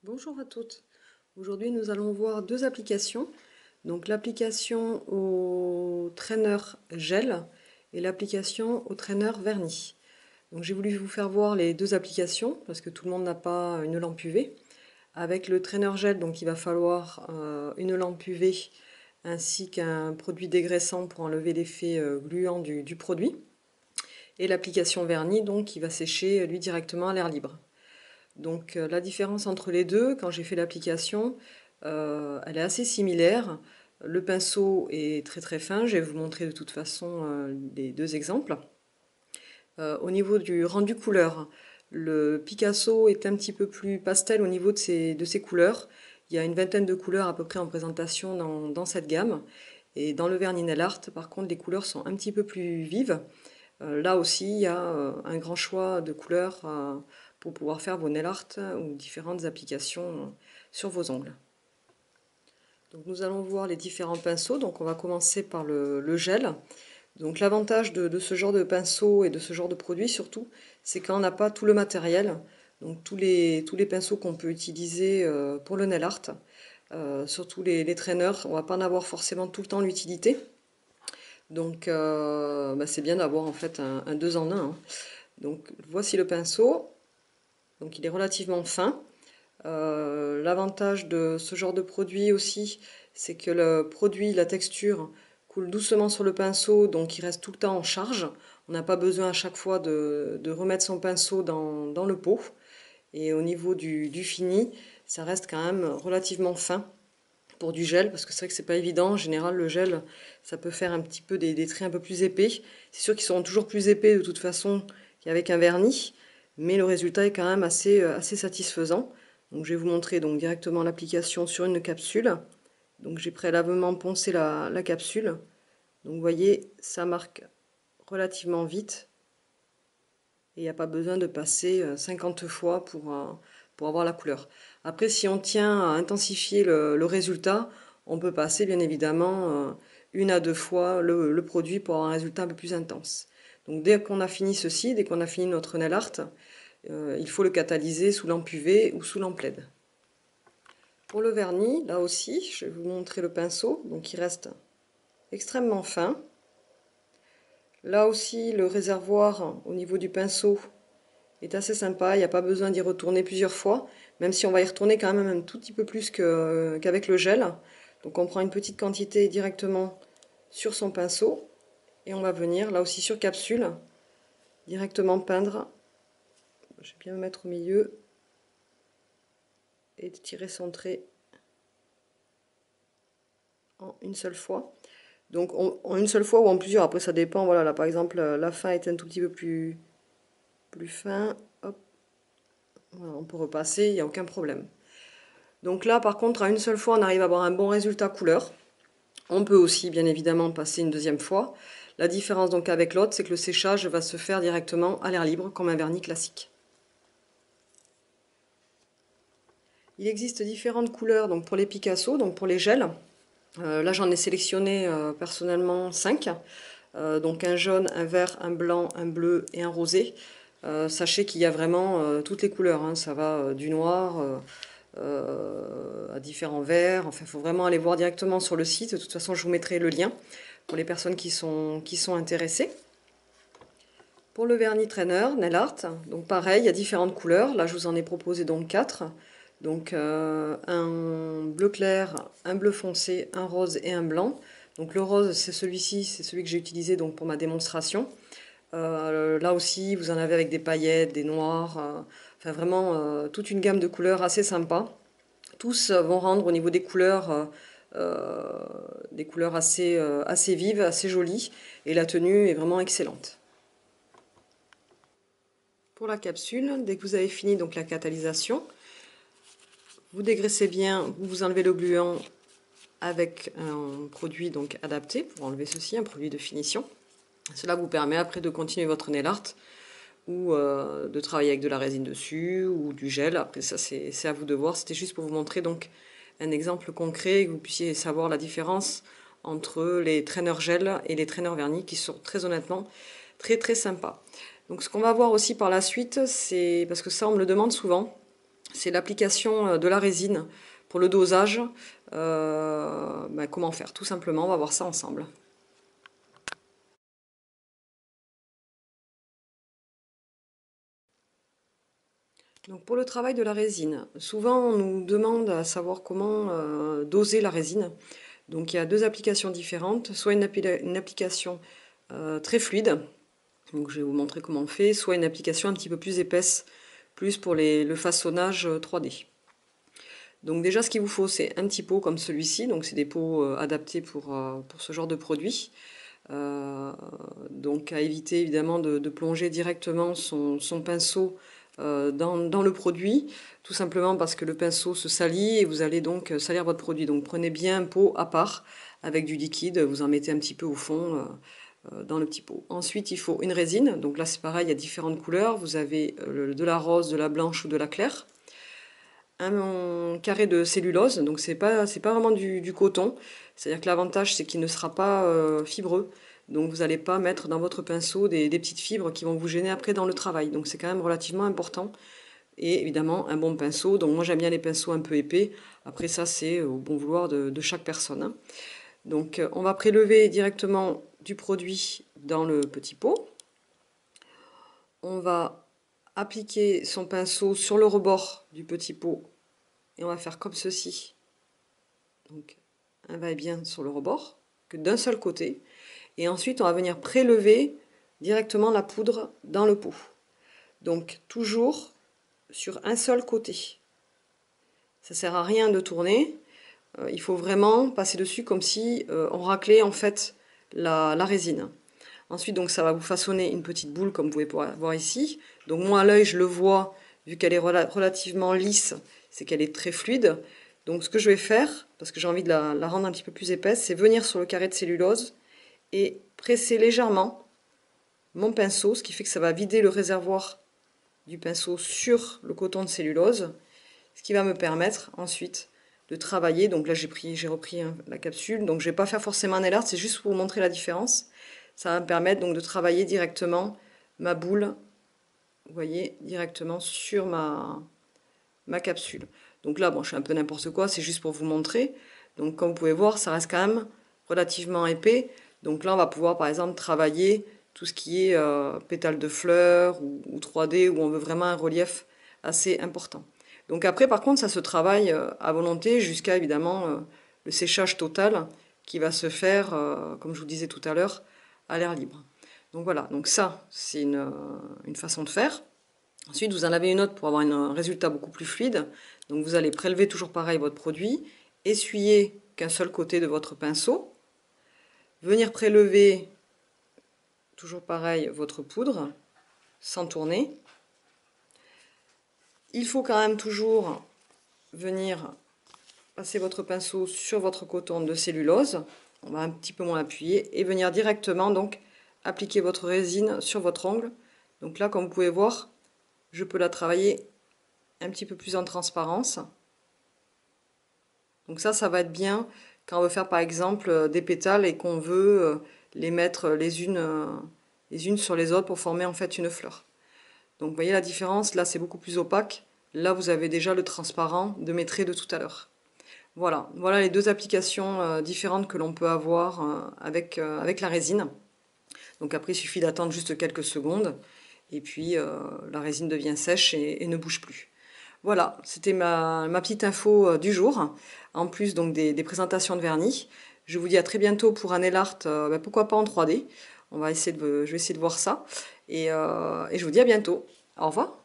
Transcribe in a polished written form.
Bonjour à toutes. Aujourd'hui, nous allons voir deux applications. Donc l'application au trainer gel et l'application au trainer vernis. Donc j'ai voulu vous faire voir les deux applications parce que tout le monde n'a pas une lampe UV. Avec le trainer gel, donc il va falloir une lampe UV ainsi qu'un produit dégraissant pour enlever l'effet gluant du produit. Et l'application vernis, donc qui va sécher lui directement à l'air libre. Donc la différence entre les deux, quand j'ai fait l'application, elle est assez similaire. Le pinceau est très très fin, je vais vous montrer de toute façon les deux exemples. Au niveau du rendu couleur, le Picasso est un petit peu plus pastel au niveau de ses couleurs. Il y a une vingtaine de couleurs à peu près en présentation dans cette gamme. Et dans le vernis nail art, par contre, les couleurs sont un petit peu plus vives. Là aussi, il y a un grand choix de couleurs pour pouvoir faire vos nail art ou différentes applications sur vos ongles. Donc nous allons voir les différents pinceaux. Donc on va commencer par le gel. Donc l'avantage de ce genre de pinceau et de ce genre de produit surtout, c'est quand on n'a pas tout le matériel. Donc tous les pinceaux qu'on peut utiliser pour le nail art, surtout les traîneurs, on va pas en avoir forcément tout le temps l'utilité. Donc c'est bien d'avoir en fait un 2 en 1, hein. Donc voici le pinceau. Donc il est relativement fin. L'avantage de ce genre de produit aussi, c'est que le produit, la texture, coule doucement sur le pinceau, donc il reste tout le temps en charge. On n'a pas besoin à chaque fois de remettre son pinceau dans le pot. Et au niveau du fini, ça reste quand même relativement fin pour du gel, parce que c'est vrai que c'est pas évident. En général, le gel, ça peut faire un petit peu des traits un peu plus épais. C'est sûr qu'ils seront toujours plus épais de toute façon qu'avec un vernis, mais le résultat est quand même assez satisfaisant. Donc je vais vous montrer donc directement l'application sur une capsule. Donc j'ai préalablement poncé la capsule. Donc vous voyez, ça marque relativement vite. Et il n'y a pas besoin de passer 50 fois pour avoir la couleur. Après, si on tient à intensifier le résultat, on peut passer bien évidemment une à deux fois le produit pour avoir un résultat un peu plus intense. Donc dès qu'on a fini ceci, dès qu'on a fini notre nail art, il faut le catalyser sous lampe UV ou sous lampe LED. Pour le vernis, là aussi, je vais vous montrer le pinceau. Donc il reste extrêmement fin. Là aussi, le réservoir au niveau du pinceau est assez sympa. Il n'y a pas besoin d'y retourner plusieurs fois, même si on va y retourner quand même un tout petit peu plus qu'avec le gel. Donc on prend une petite quantité directement sur son pinceau et on va venir là aussi sur capsule directement peindre. Je vais bien me mettre au milieu et tirer son trait en une seule fois. Donc en une seule fois ou en plusieurs, après ça dépend. Voilà, là par exemple la fin est un tout petit peu plus fin. Hop. Voilà, on peut repasser, il n'y a aucun problème. Donc là par contre à une seule fois on arrive à avoir un bon résultat couleur. On peut aussi bien évidemment passer une deuxième fois. La différence donc avec l'autre, c'est que le séchage va se faire directement à l'air libre comme un vernis classique. Il existe différentes couleurs donc pour les Picasso, donc pour les gels. Là j'en ai sélectionné personnellement 5. Donc un jaune, un vert, un blanc, un bleu et un rosé. Sachez qu'il y a vraiment toutes les couleurs, hein. Ça va du noir à différents verts. Enfin, il faut vraiment aller voir directement sur le site. De toute façon, je vous mettrai le lien pour les personnes qui sont intéressées. Pour le vernis trainer, nail art, donc pareil, il y a différentes couleurs. Là, je vous en ai proposé donc 4. Donc un bleu clair, un bleu foncé, un rose et un blanc. Donc le rose, c'est celui-ci, c'est celui que j'ai utilisé donc pour ma démonstration. Là aussi, vous en avez avec des paillettes, des noirs, enfin vraiment toute une gamme de couleurs assez sympa. Tous vont rendre au niveau des couleurs assez vives, assez jolies, et la tenue est vraiment excellente. Pour la capsule, dès que vous avez fini donc la catalysation, vous dégraissez bien, vous enlevez le gluant avec un produit donc adapté pour enlever ceci, un produit de finition. Cela vous permet après de continuer votre nail art ou de travailler avec de la résine dessus ou du gel. Après ça c'est à vous de voir. C'était juste pour vous montrer donc un exemple concret et que vous puissiez savoir la différence entre les traîneurs gel et les traîneurs vernis qui sont très honnêtement très sympas. Donc ce qu'on va voir aussi par la suite, c'est parce que ça on me le demande souvent, c'est l'application de la résine pour le dosage. Comment faire? Tout simplement, on va voir ça ensemble. Donc pour le travail de la résine, souvent on nous demande à savoir comment doser la résine. Donc il y a deux applications différentes, soit une application très fluide, donc je vais vous montrer comment on fait, soit une application un petit peu plus épaisse, plus pour le façonnage 3D. Donc déjà ce qu'il vous faut c'est un petit pot comme celui-ci, donc c'est des pots adaptés pour ce genre de produit. Donc à éviter évidemment de plonger directement son pinceau dans le produit, tout simplement parce que le pinceau se salit et vous allez donc salir votre produit. Donc prenez bien un pot à part avec du liquide, vous en mettez un petit peu au fond dans le petit pot. Ensuite il faut une résine, donc là c'est pareil, il y a différentes couleurs, vous avez de la rose, de la blanche ou de la claire. Un carré de cellulose, donc c'est pas vraiment du coton, c'est-à-dire que l'avantage c'est qu'il ne sera pas fibreux, donc vous n'allez pas mettre dans votre pinceau des petites fibres qui vont vous gêner après dans le travail, donc c'est quand même relativement important. Et évidemment un bon pinceau, donc moi j'aime bien les pinceaux un peu épais, après ça c'est au bon vouloir de chaque personne, hein. Donc on va prélever directement du produit dans le petit pot, on va appliquer son pinceau sur le rebord du petit pot et on va faire comme ceci, donc un va-et-bien sur le rebord, que d'un seul côté, et ensuite on va venir prélever directement la poudre dans le pot, donc toujours sur un seul côté. Ça sert à rien de tourner, il faut vraiment passer dessus comme si on raclait en fait la résine. Ensuite donc ça va vous façonner une petite boule comme vous pouvez voir ici, donc moi à l'œil je le vois, vu qu'elle est relativement lisse, c'est qu'elle est très fluide. Donc ce que je vais faire, parce que j'ai envie de la rendre un petit peu plus épaisse, c'est venir sur le carré de cellulose et presser légèrement mon pinceau, ce qui fait que ça va vider le réservoir du pinceau sur le coton de cellulose, ce qui va me permettre ensuite de travailler. Donc là j'ai repris la capsule, donc je ne vais pas faire forcément un nail art, c'est juste pour vous montrer la différence. Ça va me permettre donc de travailler directement ma boule, vous voyez, directement sur ma capsule. Donc là, bon, je fais un peu n'importe quoi, c'est juste pour vous montrer. Donc comme vous pouvez voir, ça reste quand même relativement épais. Donc là, on va pouvoir par exemple travailler tout ce qui est pétales de fleurs ou 3D, où on veut vraiment un relief assez important. Donc après, par contre, ça se travaille à volonté jusqu'à évidemment le séchage total qui va se faire, comme je vous disais tout à l'heure, à l'air libre. Donc voilà, donc ça, c'est une façon de faire. Ensuite, vous en avez une autre pour avoir un résultat beaucoup plus fluide. Donc vous allez prélever toujours pareil votre produit, essuyer qu'un seul côté de votre pinceau, venir prélever toujours pareil votre poudre, sans tourner. Il faut quand même toujours venir passer votre pinceau sur votre coton de cellulose, on va un petit peu moins appuyer, et venir directement donc appliquer votre résine sur votre ongle. Donc là, comme vous pouvez voir, je peux la travailler un petit peu plus en transparence. Donc ça va être bien quand on veut faire par exemple des pétales et qu'on veut les mettre les unes sur les autres pour former en fait une fleur. Donc vous voyez la différence, là c'est beaucoup plus opaque, là vous avez déjà le transparent de mes traits de tout à l'heure. Voilà, voilà les deux applications différentes que l'on peut avoir avec la résine. Donc après il suffit d'attendre juste quelques secondes et puis la résine devient sèche et ne bouge plus. Voilà, c'était ma petite info du jour, en plus donc des présentations de vernis. Je vous dis à très bientôt pour un nail art, pourquoi pas en 3D. Je vais essayer de voir ça. Et je vous dis à bientôt. Au revoir.